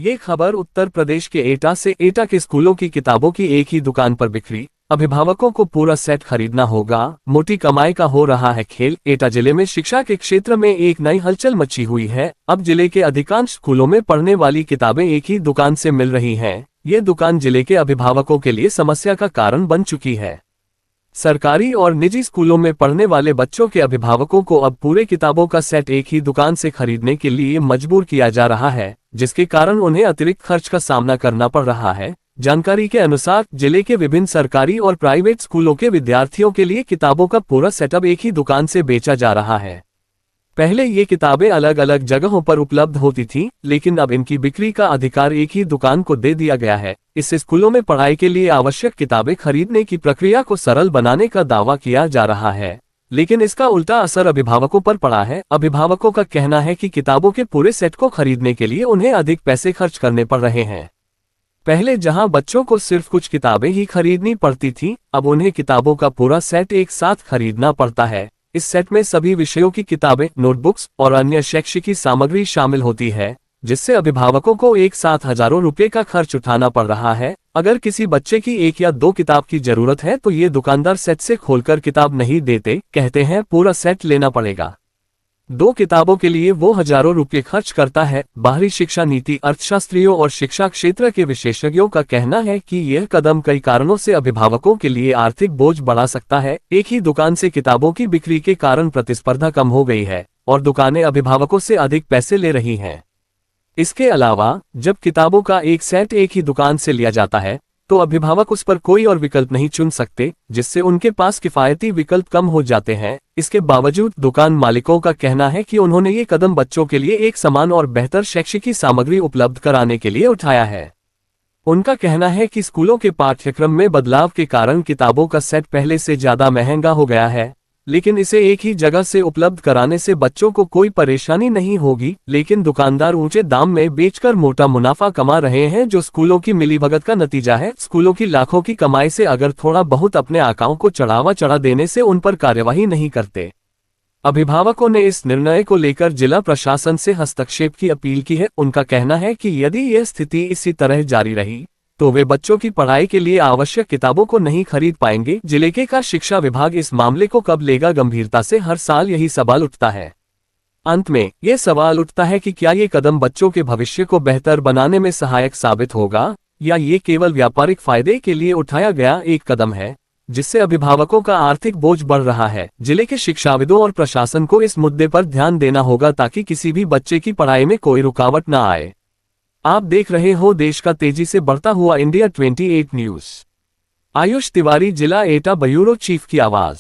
ये खबर उत्तर प्रदेश के एटा से। एटा के स्कूलों की किताबों की एक ही दुकान पर बिक्री, अभिभावकों को पूरा सेट खरीदना होगा, मोटी कमाई का हो रहा है खेल। एटा जिले में शिक्षा के क्षेत्र में एक नई हलचल मची हुई है। अब जिले के अधिकांश स्कूलों में पढ़ने वाली किताबें एक ही दुकान से मिल रही हैं। ये दुकान जिले के अभिभावकों के लिए समस्या का कारण बन चुकी है। सरकारी और निजी स्कूलों में पढ़ने वाले बच्चों के अभिभावकों को अब पूरे किताबों का सेट एक ही दुकान से खरीदने के लिए मजबूर किया जा रहा है, जिसके कारण उन्हें अतिरिक्त खर्च का सामना करना पड़ रहा है। जानकारी के अनुसार जिले के विभिन्न सरकारी और प्राइवेट स्कूलों के विद्यार्थियों के लिए किताबों का पूरा सेटअप एक ही दुकान से बेचा जा रहा है। पहले ये किताबें अलग अलग जगहों पर उपलब्ध होती थीं, लेकिन अब इनकी बिक्री का अधिकार एक ही दुकान को दे दिया गया है। इससे स्कूलों में पढ़ाई के लिए आवश्यक किताबें खरीदने की प्रक्रिया को सरल बनाने का दावा किया जा रहा है, लेकिन इसका उल्टा असर अभिभावकों पर पड़ा है। अभिभावकों का कहना है कि किताबों के पूरे सेट को खरीदने के लिए उन्हें अधिक पैसे खर्च करने पड़ रहे हैं। पहले जहां बच्चों को सिर्फ कुछ किताबें ही खरीदनी पड़ती थीं, अब उन्हें किताबों का पूरा सेट एक साथ खरीदना पड़ता है। इस सेट में सभी विषयों की किताबें, नोटबुक्स और अन्य शैक्षिक सामग्री शामिल होती है, जिससे अभिभावकों को एक साथ हजारों रुपए का खर्च उठाना पड़ रहा है। अगर किसी बच्चे की एक या दो किताब की जरूरत है तो ये दुकानदार सेट से खोलकर किताब नहीं देते, कहते हैं पूरा सेट लेना पड़ेगा। दो किताबों के लिए वो हजारों रुपये खर्च करता है। बाहरी शिक्षा नीति अर्थशास्त्रियों और शिक्षा क्षेत्र के विशेषज्ञों का कहना है कि यह कदम कई कारणों से अभिभावकों के लिए आर्थिक बोझ बढ़ा सकता है। एक ही दुकान से किताबों की बिक्री के कारण प्रतिस्पर्धा कम हो गई है और दुकानें अभिभावकों से अधिक पैसे ले रही हैं। इसके अलावा जब किताबों का एक सेट एक ही दुकान से लिया जाता है तो अभिभावक उस पर कोई और विकल्प नहीं चुन सकते, जिससे उनके पास किफायती विकल्प कम हो जाते हैं। इसके बावजूद दुकान मालिकों का कहना है कि उन्होंने ये कदम बच्चों के लिए एक समान और बेहतर शैक्षिक सामग्री उपलब्ध कराने के लिए उठाया है। उनका कहना है कि स्कूलों के पाठ्यक्रम में बदलाव के कारण किताबों का सेट पहले से ज्यादा महंगा हो गया है, लेकिन इसे एक ही जगह से उपलब्ध कराने से बच्चों को कोई परेशानी नहीं होगी। लेकिन दुकानदार ऊंचे दाम में बेचकर मोटा मुनाफा कमा रहे हैं, जो स्कूलों की मिलीभगत का नतीजा है। स्कूलों की लाखों की कमाई से अगर थोड़ा बहुत अपने आकाओं को चढ़ा देने से उन पर कार्यवाही नहीं करते। अभिभावकों ने इस निर्णय को लेकर जिला प्रशासन से हस्तक्षेप की अपील की है। उनका कहना है कि यदि यह स्थिति इसी तरह जारी रही तो वे बच्चों की पढ़ाई के लिए आवश्यक किताबों को नहीं खरीद पाएंगे। जिले का शिक्षा विभाग इस मामले को कब लेगा गंभीरता से, हर साल यही सवाल उठता है। अंत में ये सवाल उठता है कि क्या ये कदम बच्चों के भविष्य को बेहतर बनाने में सहायक साबित होगा या ये केवल व्यापारिक फायदे के लिए उठाया गया एक कदम है, जिससे अभिभावकों का आर्थिक बोझ बढ़ रहा है। जिले के शिक्षाविदों और प्रशासन को इस मुद्दे पर ध्यान देना होगा ताकि किसी भी बच्चे की पढ़ाई में कोई रुकावट न आए। आप देख रहे हो देश का तेजी से बढ़ता हुआ इंडिया 28 न्यूज। आयुष तिवारी, जिला एटा ब्यूरो चीफ की आवाज।